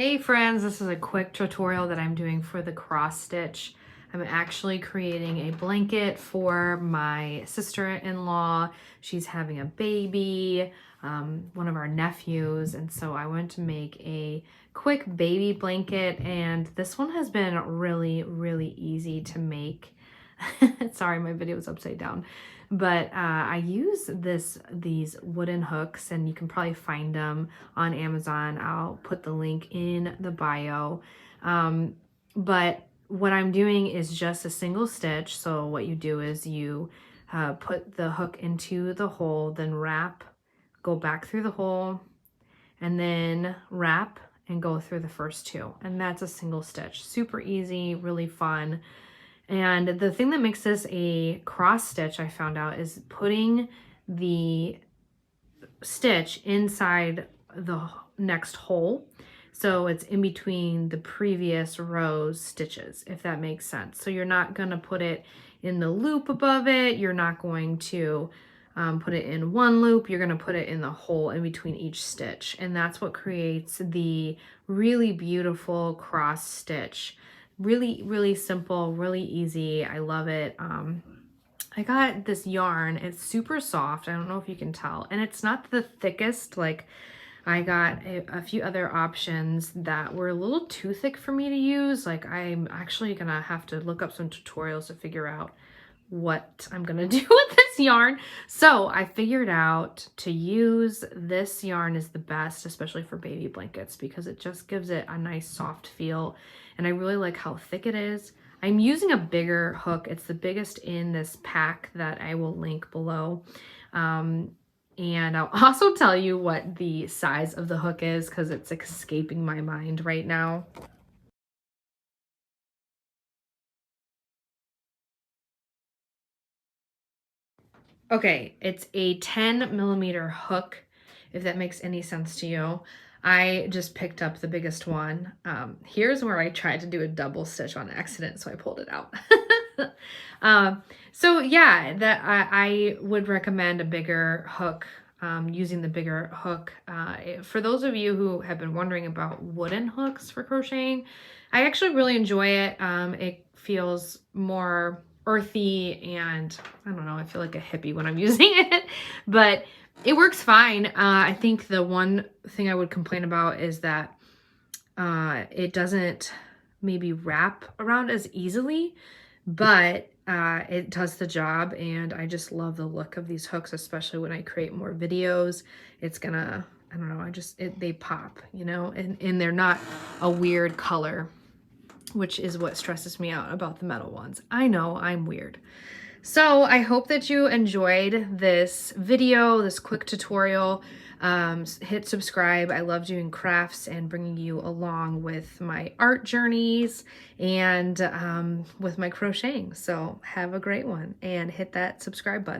Hey friends, this is a quick tutorial that I'm doing for the cross stitch. I'm actually creating a blanket for my sister-in-law. She's having a baby, one of our nephews, and so I wanted to make a quick baby blanket, and this one has been really easy to make. Sorry, my video is upside down. But I use these wooden hooks, and you can probably find them on Amazon. I'll put the link in the bio. But what I'm doing is just a single stitch. So what you do is you put the hook into the hole, then wrap, go back through the hole, and then wrap and go through the first two. And that's a single stitch. Super easy, really fun. And the thing that makes this a cross stitch, I found out, is putting the stitch inside the next hole. So it's in between the previous row's stitches, if that makes sense. So you're not going to put it in the loop above it. You're not going to put it in one loop. You're going to put it in the hole in between each stitch. And that's what creates the really beautiful cross stitch. Really simple, really easy. I love it. I got this yarn. It's super soft. I don't know if you can tell. And it's not the thickest. Like, I got a few other options that were a little too thick for me to use. Like, I'm actually gonna have to look up some tutorials to figure out what I'm gonna do with this yarn. So I figured out to use this yarn is the best, especially for baby blankets, because it just gives it a nice soft feel. And I really like how thick it is. I'm using a bigger hook. It's the biggest in this pack that I will link below. And I'll also tell you what the size of the hook is, because it's escaping my mind right now. Okay, it's a 10mm hook, if that makes any sense to you. I just picked up the biggest one. Here's where I tried to do a double stitch on accident, so I pulled it out. So yeah, that I would recommend a bigger hook, using the bigger hook. For those of you who have been wondering about wooden hooks for crocheting, I actually really enjoy it. It feels more earthy, and I don't know, I feel like a hippie when I'm using it, but it works fine. I think the one thing I would complain about is that it doesn't maybe wrap around as easily, but it does the job, and I just love the look of these hooks, especially when I create more videos. It's gonna, I don't know, they pop, you know, and they're not a weird color, which is what stresses me out about the metal ones. I know, I'm weird. So I hope that you enjoyed this video, this quick tutorial. Hit subscribe. I love doing crafts and bringing you along with my art journeys and with my crocheting. So have a great one, and hit that subscribe button.